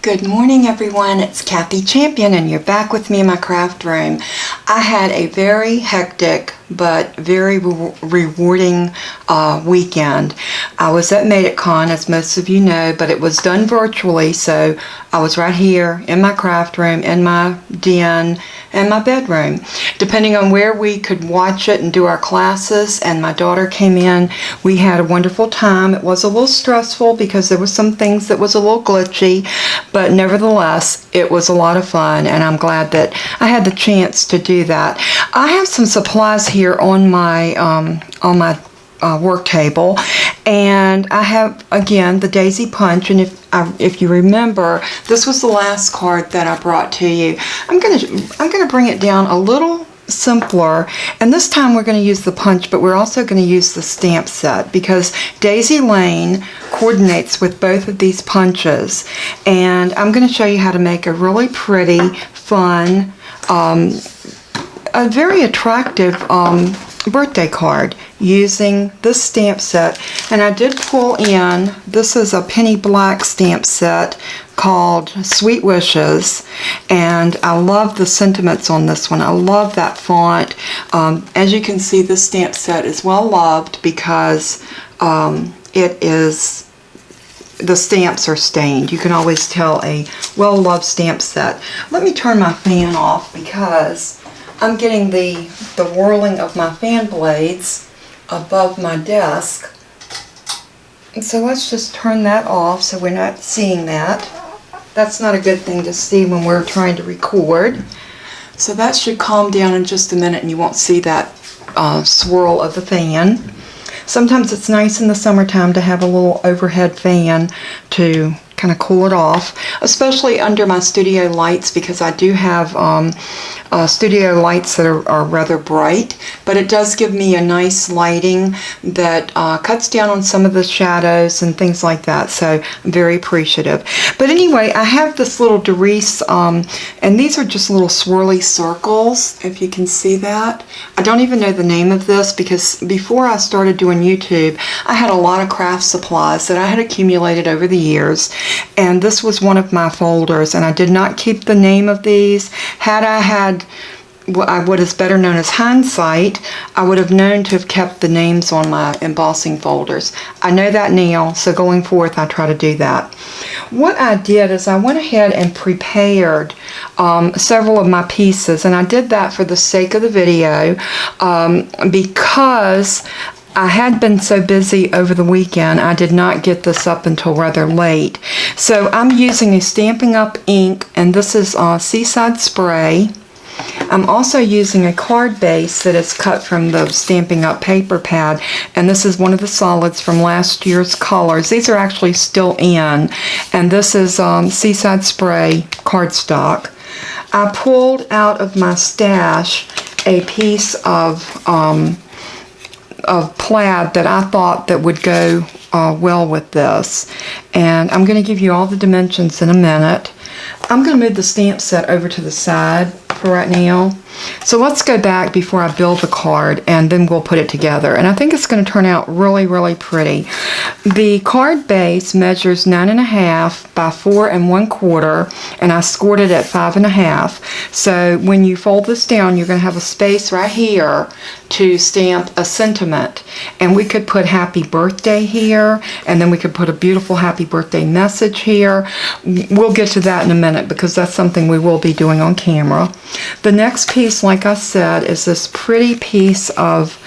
Good morning everyone, it's Kathy Champion and you're back with me in my craft room. I had a very hectic but very rewarding weekend. I was at MadeItCon, as most of you know, but it was done virtually, so I was right here in my craft room, in my den, and my bedroom, depending on where we could watch it and do our classes. And my daughter came in. We had a wonderful time. It was a little stressful because there were some things that was a little glitchy, but nevertheless it was a lot of fun, and I'm glad that I had the chance to do that. I have some supplies here on my work table, and I have again the daisy punch, and if you remember, this was the last card that I brought to you. I'm gonna bring it down a little simpler, and this time we're going to use the punch, but we're also going to use the stamp set because Daisy Lane coordinates with both of these punches, and I'm going to show you how to make a really pretty, fun, a very attractive birthday card using this stamp set. And I did pull in, this is a penny black stamp set called Sweet Wishes, and I love the sentiments on this one. I love that font. As you can see, this stamp set is well loved because the stamps are stained. You can always tell a well-loved stamp set. Let me turn my fan off because I'm getting the whirling of my fan blades above my desk. And so let's just turn that off so we're not seeing that. That's not a good thing to see when we're trying to record. So that should calm down in just a minute and you won't see that swirl of the fan. Sometimes it's nice in the summertime to have a little overhead fan to kind of cool it off, especially under my studio lights, because I do have studio lights that are rather bright, but it does give me a nice lighting that cuts down on some of the shadows and things like that, so I'm very appreciative. But anyway, I have this little Doris, and these are just little swirly circles, if you can see that. I don't even know the name of this because before I started doing YouTube, I had a lot of craft supplies that I had accumulated over the years, and this was one of my folders, and I did not keep the name of these. Had I had what is better known as hindsight, I would have known to have kept the names on my embossing folders. I know that now, so going forth I try to do that. What I did is I went ahead and prepared several of my pieces, and I did that for the sake of the video because I had been so busy over the weekend, I did not get this up until rather late. So I'm using a Stampin' Up ink, and this is Seaside Spray. I'm also using a card base that is cut from the Stampin' Up paper pad, and this is one of the solids from last year's colors. These are actually still in, and this is Seaside Spray cardstock. I pulled out of my stash a piece of plaid that I thought that would go well with this, and I'm going to give you all the dimensions in a minute. I'm going to move the stamp set over to the side for right now. So let's go back before I build the card, and then we'll put it together, and I think it's going to turn out really, really pretty. The card base measures 9.5 by 4 1/4, and I scored it at 5.5. So when you fold this down, you're going to have a space right here to stamp a sentiment, and we could put happy birthday here, and then we could put a beautiful happy birthday message here. We'll get to that in a minute because that's something we will be doing on camera. The next piece, like I said, is this pretty piece of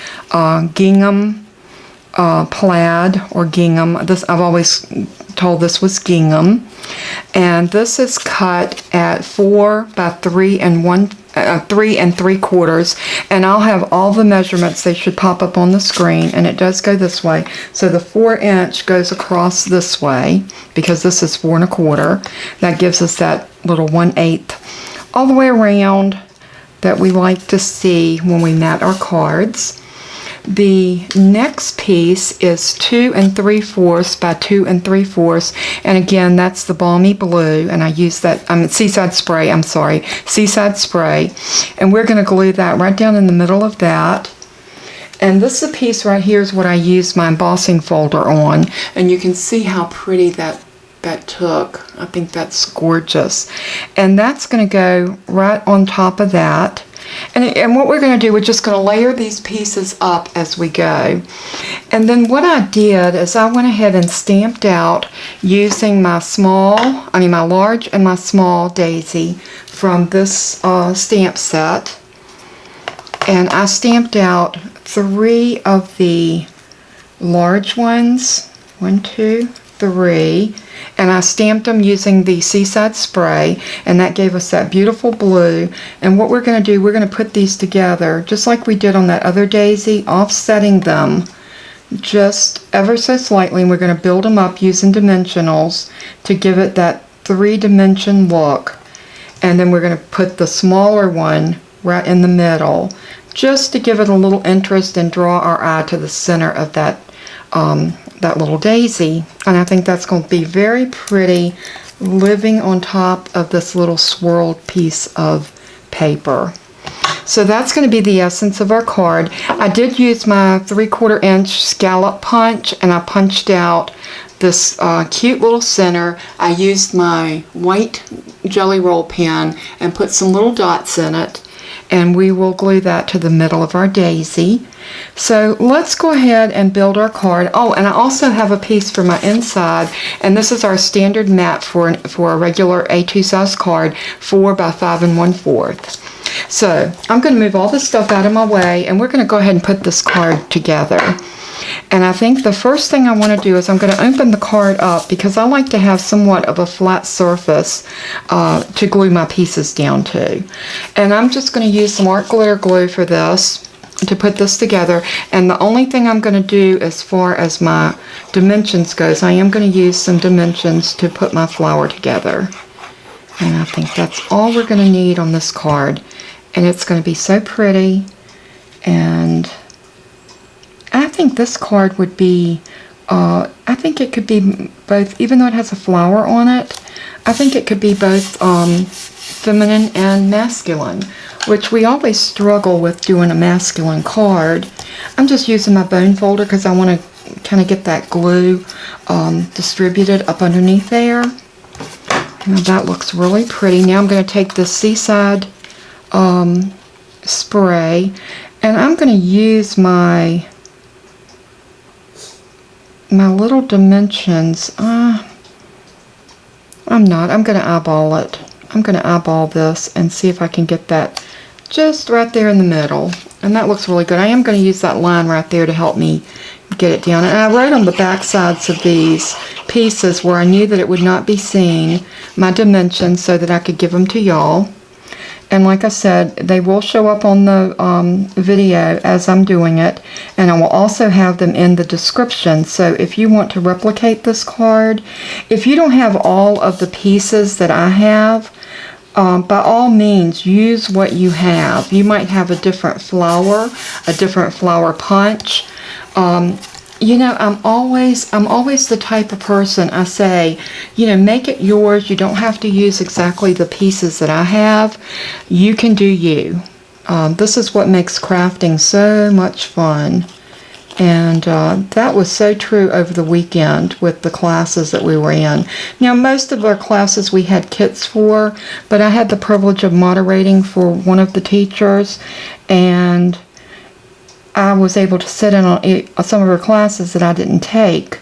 gingham plaid, or gingham. This, I've always told this was gingham, and this is cut at 4 by 3 3 3/4, and I'll have all the measurements. They should pop up on the screen, and it does go this way. So the 4" goes across this way because this is 4 1/4. That gives us that little 1/8 all the way around that we like to see when we mat our cards. The next piece is 2 3/4 by 2 3/4, and again that's the balmy blue, and I use that Seaside Spray, I'm sorry, Seaside Spray, and we're going to glue that right down in the middle of that. And this is a piece right here is what I use my embossing folder on, and you can see how pretty that that took. I think that's gorgeous. And that's going to go right on top of that. And what we're going to do, we're just going to layer these pieces up as we go. And then what I did is I went ahead and stamped out using my large and my small daisy from this stamp set. And I stamped out 3 of the large ones. 1, 2, 3. And I stamped them using the Seaside Spray, and that gave us that beautiful blue. And what we're going to do, we're going to put these together just like we did on that other daisy, offsetting them just ever so slightly, and we're going to build them up using dimensionals to give it that 3-dimension look. And then we're going to put the smaller one right in the middle just to give it a little interest and draw our eye to the center of that that little daisy. And I think that's going to be very pretty living on top of this little swirled piece of paper. So that's going to be the essence of our card. I did use my 3/4 inch scallop punch, and I punched out this cute little center. I used my white jelly roll pen and put some little dots in it, and we will glue that to the middle of our daisy. So let's go ahead and build our card. Oh, and I also have a piece for my inside, and this is our standard mat for a regular A2 size card, 4 by 5 1/4. So I'm going to move all this stuff out of my way, and we're going to go ahead and put this card together. And I think the first thing I want to do is I'm going to open the card up, because I like to have somewhat of a flat surface to glue my pieces down to. And I'm just going to use some art glitter glue for this, to put this together. And the only thing I'm going to do as far as my dimensions goes, I am going to use some dimensions to put my flower together. And I think that's all we're going to need on this card. And it's going to be so pretty. And I think this card would be, I think it could be both, even though it has a flower on it, I think it could be both feminine and masculine, which we always struggle with doing a masculine card. I'm just using my bone folder because I want to kind of get that glue distributed up underneath there. Now that looks really pretty. Now I'm going to take this Seaside spray, and I'm going to use my little dimensions. I'm going to eyeball it. I'm going to eyeball this and see if I can get that just right there in the middle. And that looks really good. I am going to use that line right there to help me get it down. And I wrote on the back sides of these pieces, where I knew that it would not be seen, my dimensions, so that I could give them to y'all. And like I said, they will show up on the video as I'm doing it, and I will also have them in the description. So if you want to replicate this card, if you don't have all of the pieces that I have, by all means, use what you have. You might have a different flower punch. You know, I'm always the type of person, I say, you know, make it yours. You don't have to use exactly the pieces that I have. You can do you. This is what makes crafting so much fun. And that was so true over the weekend with the classes that we were in. Now, most of our classes we had kits for, but I had the privilege of moderating for one of the teachers, and I was able to sit in on some of her classes that I didn't take.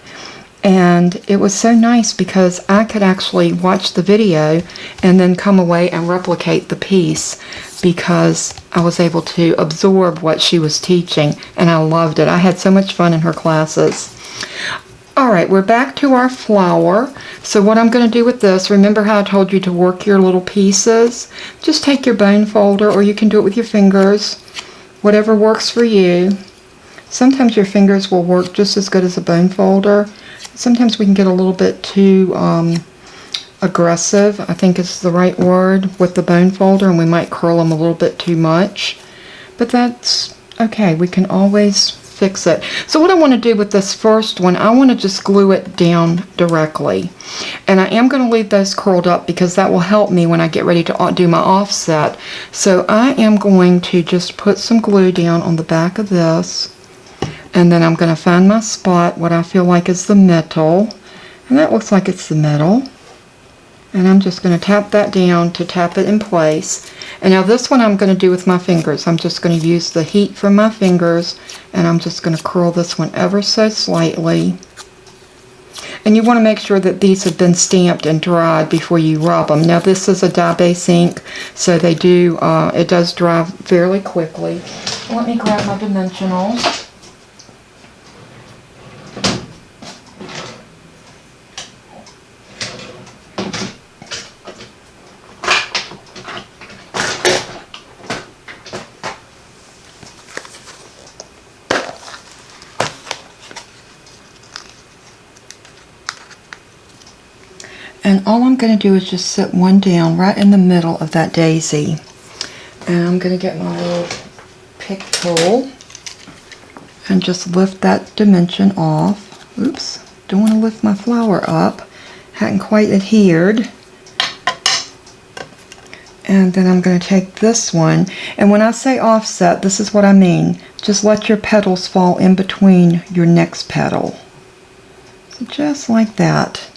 And it was so nice because I could actually watch the video and then come away and replicate the piece, because I was able to absorb what she was teaching, and I loved it. I had so much fun in her classes. Alright, we're back to our flower. So what I'm going to do with this, remember how I told you to work your little pieces? Just take your bone folder, or you can do it with your fingers. Whatever works for you. Sometimes your fingers will work just as good as a bone folder. Sometimes we can get a little bit too aggressive, I think is the right word, with the bone folder, and we might curl them a little bit too much. But that's okay. We can always fix it. So what I want to do with this first one, I want to just glue it down directly. And I am going to leave those curled up because that will help me when I get ready to do my offset. So I am going to just put some glue down on the back of this. And then I'm going to find my spot, what I feel like is the middle. And And that looks like it's the middle. And I'm just going to tap that down to tap it in place. And now this one I'm going to do with my fingers. I'm just going to use the heat from my fingers, and I'm just going to curl this one ever so slightly. And you want to make sure that these have been stamped and dried before you rub them. Now this is a dye-based ink, so they do, it does dry fairly quickly. Let me grab my dimensionals. And all I'm going to do is just sit one down right in the middle of that daisy. And I'm going to get my little pick tool and just lift that dimension off. Oops, don't want to lift my flower up. Hadn't quite adhered. And then I'm going to take this one. And when I say offset, this is what I mean. Just let your petals fall in between your next petal. So just like that.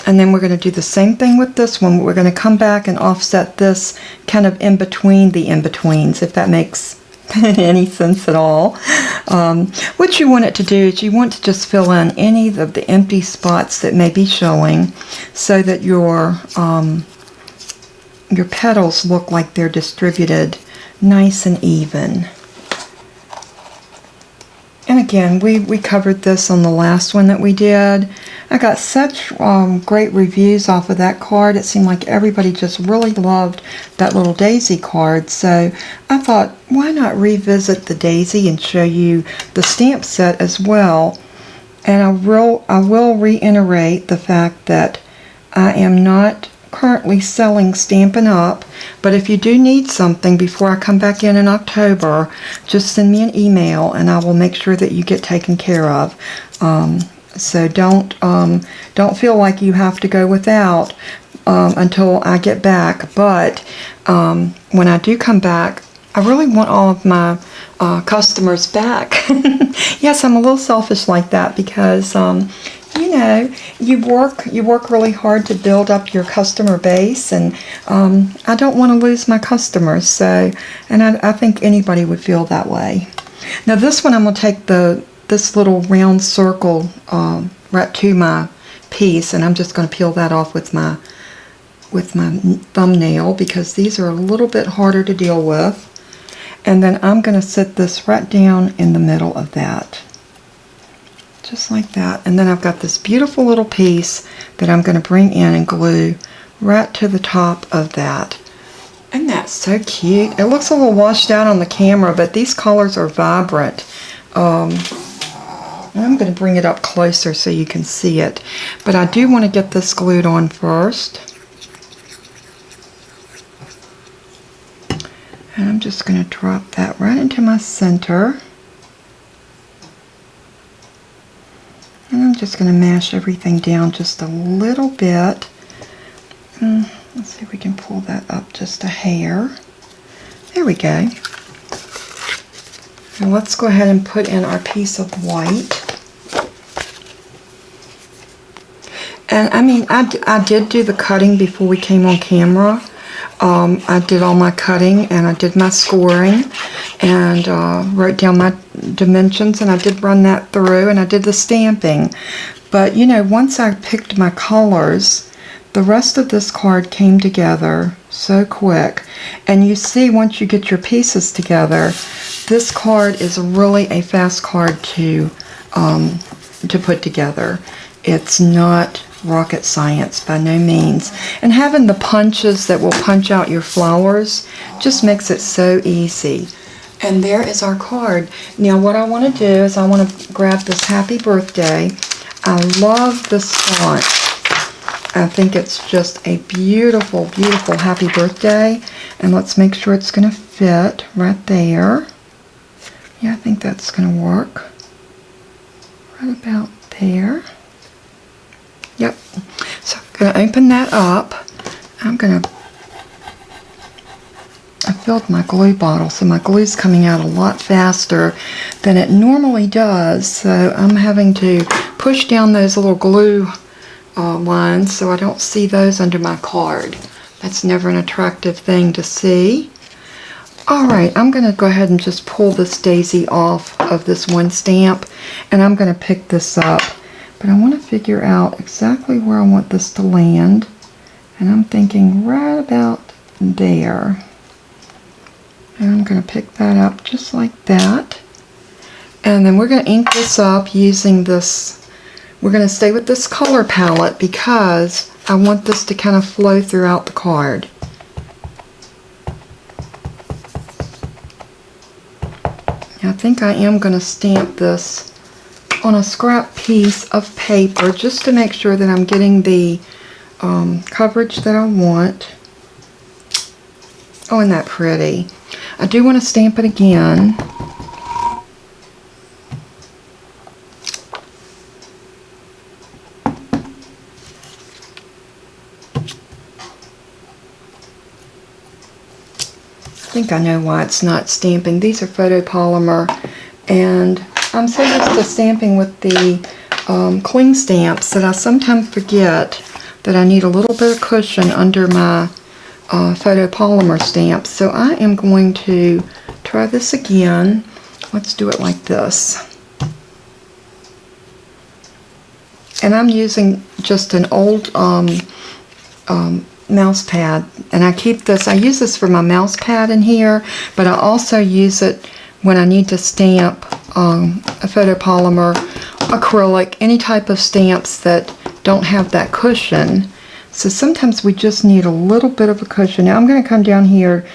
And then we're going to do the same thing with this one. We're going to come back and offset this kind of in between the in-betweens, if that makes any sense at all. What you want it to do is you want to just fill in any of the empty spots that may be showing, so that your petals look like they're distributed nice and even. And again, we covered this on the last one that we did. I got such great reviews off of that card. It seemed like everybody just really loved that little daisy card. So I thought, why not revisit the daisy and show you the stamp set as well. And I will reiterate the fact that I am not currently selling Stampin' Up, but if you do need something before I come back in October, just send me an email and I will make sure that you get taken care of. So don't feel like you have to go without until I get back. But when I do come back, I really want all of my customers back. Yes, I'm a little selfish like that because you know, you work really hard to build up your customer base, and I don't want to lose my customers. So, and I think anybody would feel that way. Now this one, I'm going to take this little round circle right to my piece, and I'm just going to peel that off with my thumbnail because these are a little bit harder to deal with. And then I'm going to sit this right down in the middle of that. Just like that. And then I've got this beautiful little piece that I'm going to bring in and glue right to the top of that. And that's so cute. It looks a little washed out on the camera, but these colors are vibrant. I'm going to bring it up closer so you can see it. But I do want to get this glued on first. And I'm just going to drop that right into my center. And I'm just going to mash everything down just a little bit. Let's see if we can pull that up just a hair. There we go. And let's go ahead and put in our piece of white. And I mean, I did do the cutting before we came on camera. I did all my cutting and I did my scoring and wrote down my dimensions, and I did run that through, and I did the stamping. But you know, once I picked my colors, the rest of this card came together so quick. And you see, once you get your pieces together, this card is really a fast card to put together. It's not rocket science by no means. And having the punches that will punch out your flowers just makes it so easy. And there is our card. Now what I want to do is I want to grab this Happy Birthday. I love this font. I think it's just a beautiful, beautiful Happy Birthday. And let's make sure it's going to fit right there. Yeah, I think that's going to work. Right about there. Yep. So I'm going to open that up. I filled my glue bottle, so my glue's coming out a lot faster than it normally does. So I'm having to push down those little glue lines so I don't see those under my card. That's never an attractive thing to see. Alright, I'm going to go ahead and just pull this daisy off of this one stamp, and I'm going to pick this up. But I want to figure out exactly where I want this to land, and I'm thinking right about there. And I'm going to pick that up just like that. And then we're going to ink this up using this. We're going to stay with this color palette because I want this to kind of flow throughout the card. I think I am going to stamp this on a scrap piece of paper just to make sure that I'm getting the coverage that I want. Oh, isn't that pretty? I do want to stamp it again. I think I know why it's not stamping. These are photopolymer, and I'm so used to stamping with the cling stamps that I sometimes forget that I need a little bit of cushion under my photopolymer stamps. So I am going to try this again. Let's do it like this. And I'm using just an old mouse pad, and I keep this, I use this for my mouse pad in here, but I also use it when I need to stamp a photopolymer, acrylic, any type of stamps that don't have that cushion. So sometimes we just need a little bit of a cushion. Now I'm going to come down here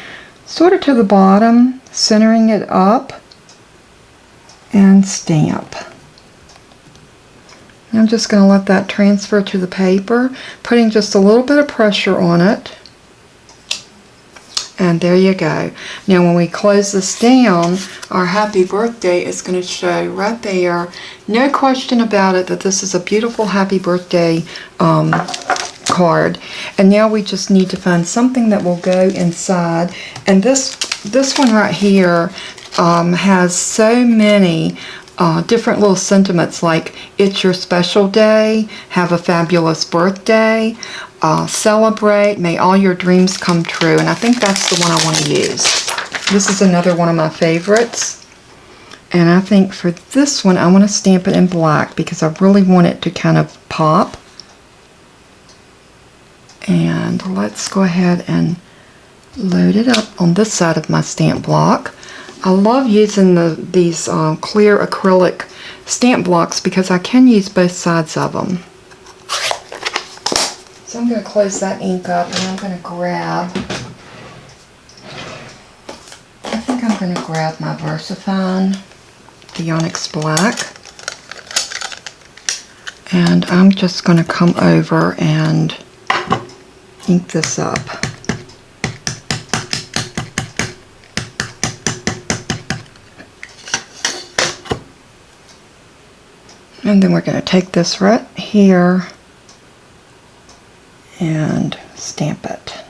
sort of to the bottom, centering it up, and stamp. I'm just going to let that transfer to the paper, putting just a little bit of pressure on it. And there you go. Now when we close this down, our happy birthday is going to show right there. No question about it that this is a beautiful happy birthday card. And now we just need to find something that will go inside. And this one right here has so many different little sentiments, like it's your special day, have a fabulous birthday, celebrate, may all your dreams come true. And I think that's the one I want to use. This is another one of my favorites. And I think for this one I want to stamp it in black because I really want it to kind of pop. And let's go ahead and load it up on this side of my stamp block. I love using these clear acrylic stamp blocks because I can use both sides of them. So I'm going to close that ink up, and I'm going to grab, I think I'm going to grab my VersaFine, the Onyx Black, and I'm just going to come over and ink this up. And then we're going to take this right here and stamp it.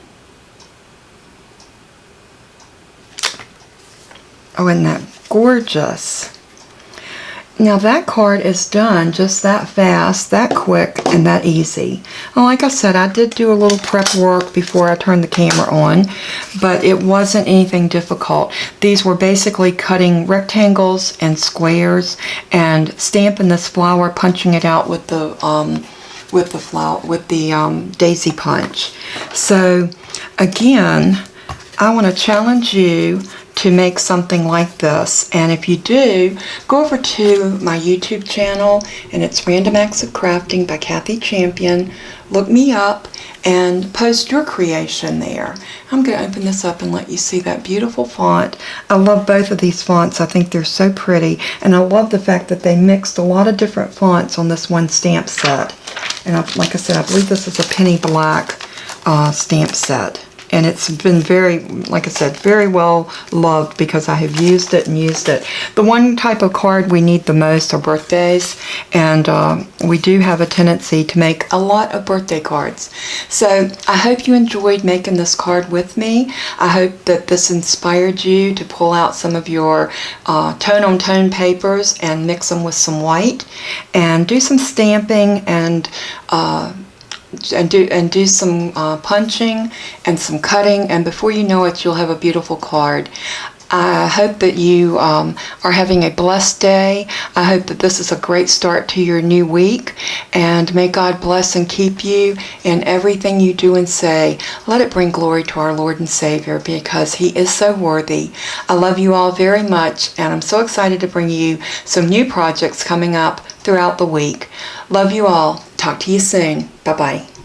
Oh, isn't that gorgeous? Now that card is done just that fast, that quick, and that easy. Well, like I said, I did do a little prep work before I turned the camera on, but it wasn't anything difficult. These were basically cutting rectangles and squares and stamping this flower, punching it out with the daisy punch. So again, I want to challenge you to make something like this, and if you do, go over to my YouTube channel, and it's Random Acts of Crafting by Kathy Champion. Look me up and post your creation there. I'm going to open this up and let you see that beautiful font. I love both of these fonts. I think they're so pretty, and I love the fact that they mixed a lot of different fonts on this one stamp set. And like I said, I believe this is a penny black stamp set. and it's been very, like I said, very well loved because I have used it and used it. The one type of card we need the most are birthdays, and we do have a tendency to make a lot of birthday cards. So I hope you enjoyed making this card with me. I hope that this inspired you to pull out some of your tone-on-tone papers and mix them with some white and do some stamping and do some punching and some cutting, and before you know it, you'll have a beautiful card. I hope that you are having a blessed day. I hope that this is a great start to your new week, and may God bless and keep you in everything you do and say. Let it bring glory to our Lord and Savior, because He is so worthy. I love you all very much, and I'm so excited to bring you some new projects coming up throughout the week. Love you all. Talk to you soon. Bye-bye.